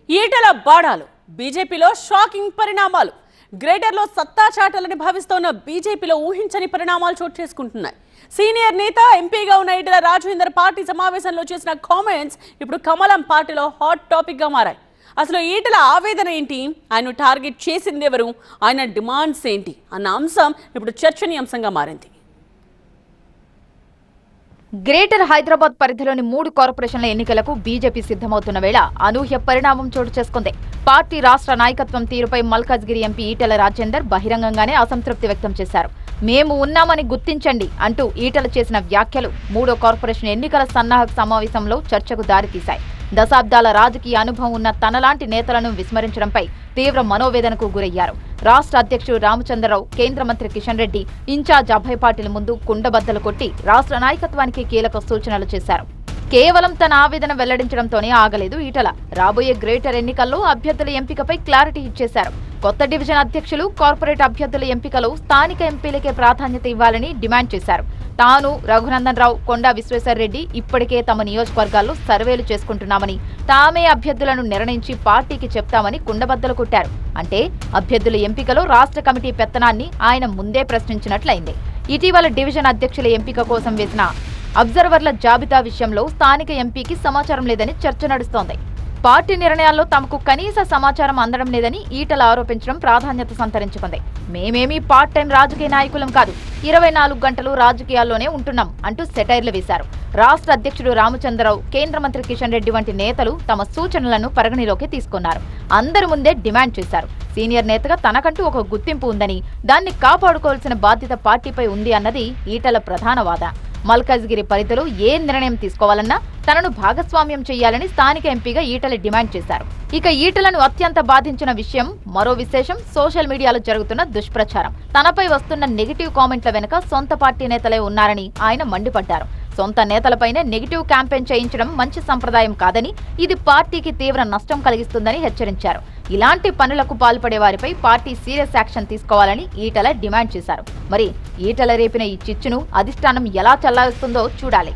ఈటల బాడాలు బీజేపీలో షాకింగ్ పరిణామాలు. గ్రేటర్లో సత్తా చాటాలని భావిస్తోన్న బీజేపీలో ఊహించని పరిణామాలు చోటు చేసుకుంటున్నాయి. సీనియర్ నేత ఎంపీగా ఉన్న ఈటల రాజేందర్ పార్టీ సమావేశంలో చేసిన కామెంట్స్ ఇప్పుడు కమలం పార్టీలో హాట్ టాపిక్ గా మారాయి. అసలు ఈటల ఆవేదన ఏంటి, ఆయన టార్గెట్ చేసింది ఎవరు, ఆయన డిమాండ్స్ ఏంటి అన్న అంశం ఇప్పుడు చర్చనీయాంశంగా మారింది. గ్రేటర్ హైదరాబాద్ పరిధిలోని 3 కార్పొరేషన్ల ఎన్నికలకు బీజేపీ సిద్ధమవుతున్న వేళ అనూహ్య పరిణామం చోటు చేసుకుంది. పార్టీ రాష్ట్ర నాయకత్వం తీరుపై మల్కాజ్గిరి ఎంపీ ఈటల రాజేందర్ బహిరంగంగానే అసంతృప్తి వ్యక్తం చేశారు. మేము ఉన్నామని గుర్తించండి అంటూ ఈటల చేసిన వ్యాఖ్యలు 3వ కార్పొరేషన్ ఎన్నికల సన్నాహక సమావేశంలో చర్చకు దారితీశాయి. దశాబ్దాల రాజకీయ అనుభవం ఉన్న తనలాంటి నేతలను విస్మరించడంపై తీవ్ర మనోవేదనకు గురయ్యారు. రాష్ట్ర అధ్యక్షుడు రామచంద్రరావు, కేంద్ర మంత్రి కిషన్ రెడ్డి, ఇన్ఛార్జ్ అభయ్ పాటిల్ ముందు కుండబద్దలు కొట్టి రాష్ట్ర నాయకత్వానికి కీలక సూచనలు చేశారు. కేవలం తన ఆవేదన వెల్లడించడంతోనే ఆగలేదు ఈటల. రాబోయే గ్రేటర్ ఎన్నికల్లో అభ్యర్థుల ఎంపికపై క్లారిటీ ఇచ్చేశారు. కొత్త డివిజన్ అధ్యక్షులు, కార్పొరేట్ అభ్యర్థుల ఎంపికలో స్థానిక ఎంపీలకే ప్రాధాన్యత ఇవ్వాలని డిమాండ్ చేశారు. తాను, రఘునందన్ రావు, కొండా విశ్వేశ్వర్ రెడ్డి ఇప్పటికే తమ నియోజకవర్గాల్లో సర్వేలు చేసుకుంటున్నామని, తామే అభ్యర్థులను నిర్ణయించి పార్టీకి చెప్తామని కుండబద్దలు కొట్టారు. అంటే అభ్యర్థుల ఎంపికలో రాష్ట్ర కమిటీ పెత్తనాన్ని ఆయన ముందే ప్రశ్నించినట్లయింది. ఇటీవల డివిజన్ అధ్యక్షుల ఎంపిక కోసం వేసిన అబ్జర్వర్ల జాబితా విషయంలో స్థానిక ఎంపీకి సమాచారం లేదని చర్చ నడుస్తోంది. పార్టీ నిర్ణయాల్లో తమకు కనీస సమాచారం అందడం లేదని ఈటల ఆరోపించడం ప్రాధాన్యత సంతరించుకుంది. మేమేమీ పార్ట్ టైం రాజకీయ నాయకులం కాదు, 24 గంటలు రాజకీయాల్లోనే ఉంటున్నాం అంటూ సెటైర్లు వేశారు. రాష్ట్ర అధ్యక్షుడు రామచంద్రరావు, కేంద్ర మంత్రి కిషన్ రెడ్డి వంటి నేతలు తమ సూచనలను పరిగణలోకి తీసుకున్నారు. అందరి ముందే డిమాండ్ చేశారు. సీనియర్ నేతగా తనకంటూ ఒక గుర్తింపు ఉందని, దాన్ని కాపాడుకోవాల్సిన బాధ్యత పార్టీపై ఉంది అన్నది ఈటల ప్రధాన వాదన. మల్కాజ్గిరి పరిధిలో ఏ నిర్ణయం తీసుకోవాలన్నా తనను భాగస్వామ్యం చేయాలని స్థానిక ఎంపీగా ఈటల డిమాండ్ చేశారు. ఇక ఈటలను అత్యంత బాధించిన విషయం, మరో విశేషం, సోషల్ మీడియాలో జరుగుతున్న దుష్ప్రచారం. తనపై వస్తున్న నెగిటివ్ కామెంట్ల వెనుక సొంత పార్టీ నేతలే ఉన్నారని ఆయన మండిపడ్డారు. సొంత నేతలపైనే నెగిటివ్ క్యాంపెయిన్ చేయించడం మంచి సంప్రదాయం కాదని, ఇది పార్టీకి తీవ్ర నష్టం కలిగిస్తుందని హెచ్చరించారు. ఇలాంటి పనులకు పాల్పడే వారిపై పార్టీ సీరియస్ యాక్షన్ తీసుకోవాలని ఈటల డిమాండ్ చేశారు. మరి ఈటల రేపిన ఈ చిచ్చును అధిష్టానం ఎలా చల్లారుస్తుందో చూడాలి.